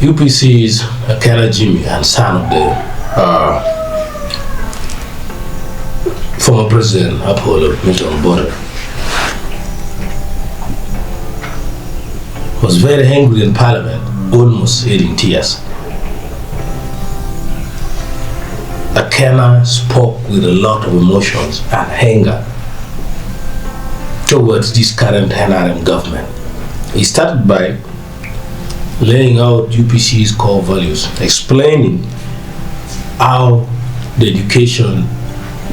UPC's Akena Jimmy and son of the former president Alur was very angry in parliament, almost shedding tears. Akena spoke with a lot of emotions and anger towards this current NRM government. He started by laying out UPC's core values, explaining how the education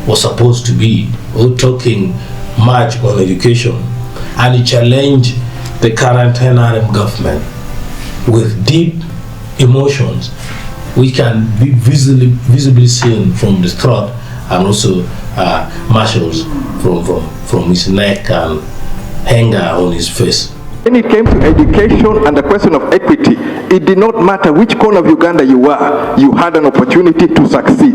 was supposed to be, or talking much on education, and he challenged the current NRM government with deep emotions, which can be visibly seen from the throat and also muscles from his neck and anger on his face. When it came to education and the question of equity, it did not matter which corner of Uganda you were, you had an opportunity to succeed.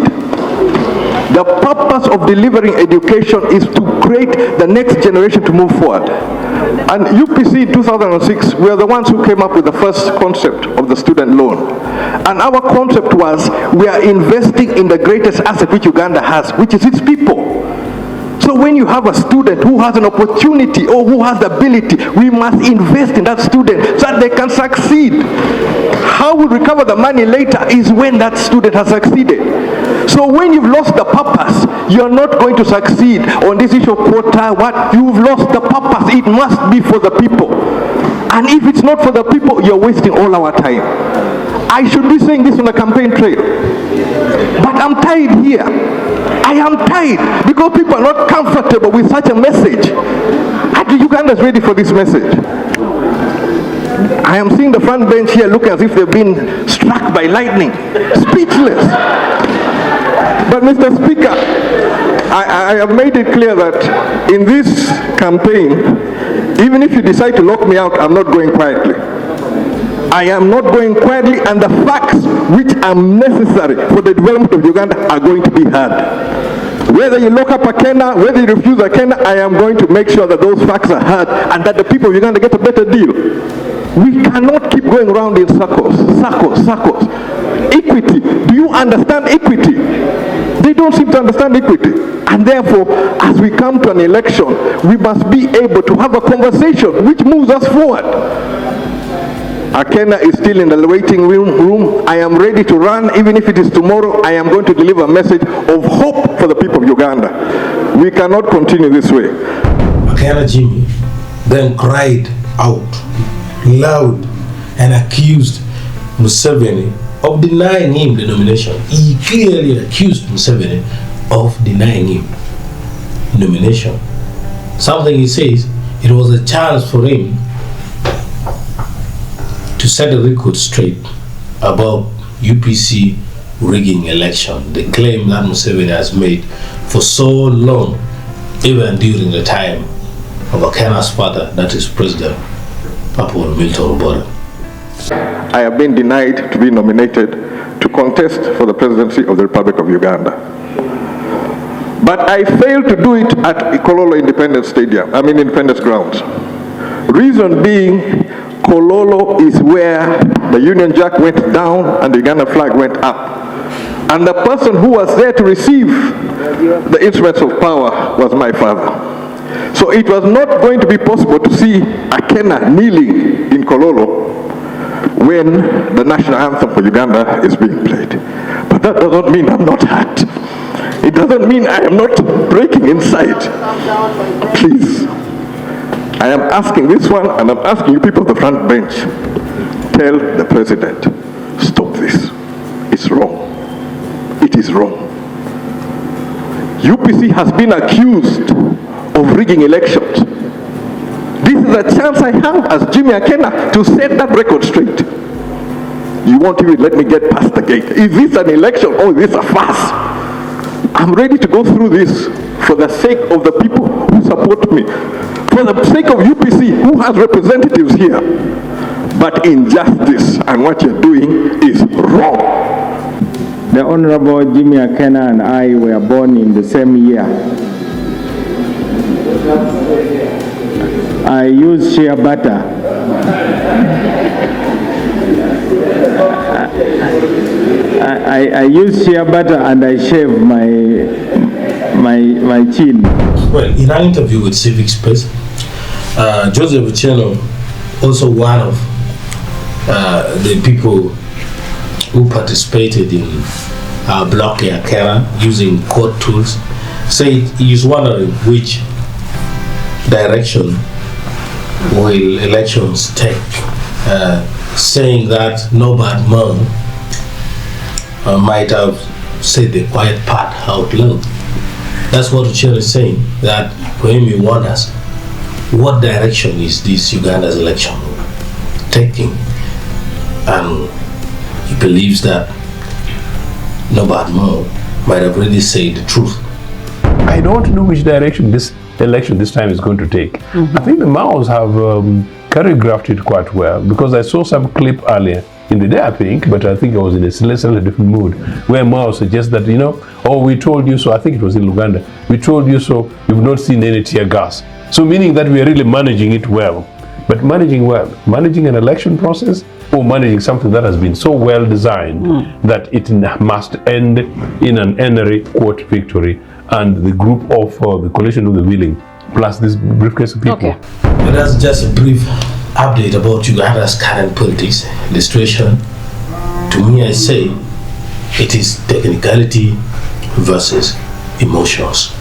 The purpose of delivering education is to create the next generation to move forward. And UPC in 2006, we are the ones who came up with the first concept of the student loan. And our concept was, we are investing in the greatest asset which Uganda has, which is its people. So when you have a student who has an opportunity or who has the ability, we must invest in that student so that they can succeed. How we recover the money later is when that student has succeeded. So when you've lost the purpose, you're not going to succeed on this issue of quota. What? You've lost the purpose. It must be for the people. And if it's not for the people, you're wasting all our time. I should be saying this on a campaign trail, but I'm tired here. I am tired because people are not comfortable with such a message. And Uganda is ready for this message. I am seeing the front bench here looking as if they've been struck by lightning, speechless. But Mr. Speaker, I have made it clear that in this campaign, even if you decide to lock me out, I'm not going quietly. I am not going quietly, and the facts which are necessary for the development of Uganda are going to be heard. Whether you lock up Akena, whether you refuse Akena, I am going to make sure that those facts are heard and that the people of Uganda get a better deal. We cannot keep going around in circles. Equity. Do you understand equity? They don't seem to understand equity. And therefore, as we come to an election, we must be able to have a conversation which moves us forward. Akena is still in the waiting room. I am ready to run. Even if it is tomorrow, I am going to deliver a message of hope for the people of Uganda. We cannot continue this way. Akena Jimmy then cried out loud and accused Museveni of denying him the nomination. He clearly accused Museveni of denying him nomination. Something he says, it was a chance for him to set the record straight about UPC rigging election, the claim that Museveni has made for so long, even during the time of Akena's father, that is President Milton. I have been denied to be nominated to contest for the presidency of the Republic of Uganda. But I failed to do it at Kololo Independence Grounds. Reason being, Kololo is where the Union Jack went down and the Uganda flag went up. And the person who was there to receive the instruments of power was my father. So it was not going to be possible to see Akena kneeling in Kololo when the national anthem for Uganda is being played. But that doesn't mean I'm not hurt. It doesn't mean I am not breaking inside. Please, I am asking this one, and I'm asking you people at the front bench, tell the president, stop this. It's wrong. It is wrong. UPC has been accused of rigging elections. This is a chance I have as Jimmy Akena to set that record straight. You won't even let me get past the gate. Is this an election or is this a farce? I'm ready to go through this for the sake of the people who support me, for the sake of UPC who has representatives here. But injustice and what you're doing is wrong. The Honorable Jimmy Akena and I were born in the same year. I use shea butter. I use shea butter and I shave my chin. Well, in our interview with Civic Space, Joseph Ucheno, also one of the people who participated in blocking Akena using court tools, said he is wondering which direction will elections take, saying that no bad man might have said the quiet part out loud. That's what Ucheno is saying, that for him he wonders what direction is this Uganda's election taking, and he believes that no bad man might have really said the truth. I don't know which direction this election this time is going to take. I think the Maos have choreographed it quite well, because I saw some clip earlier in the day, I think, but I think I was in a slightly different mood, where Mao suggests that, you know, oh, we told you so. I think it was in Uganda. We told you so. You've not seen any tear gas. So meaning that we are really managing it well. But managing well, managing an election process, or managing something that has been so well designed that it must end in an Henry court victory, and the group of the coalition of the willing, plus this briefcase of people. Okay. But that's just a brief update about Uganda's current politics. The situation, to me, I say, it is technicality versus emotions.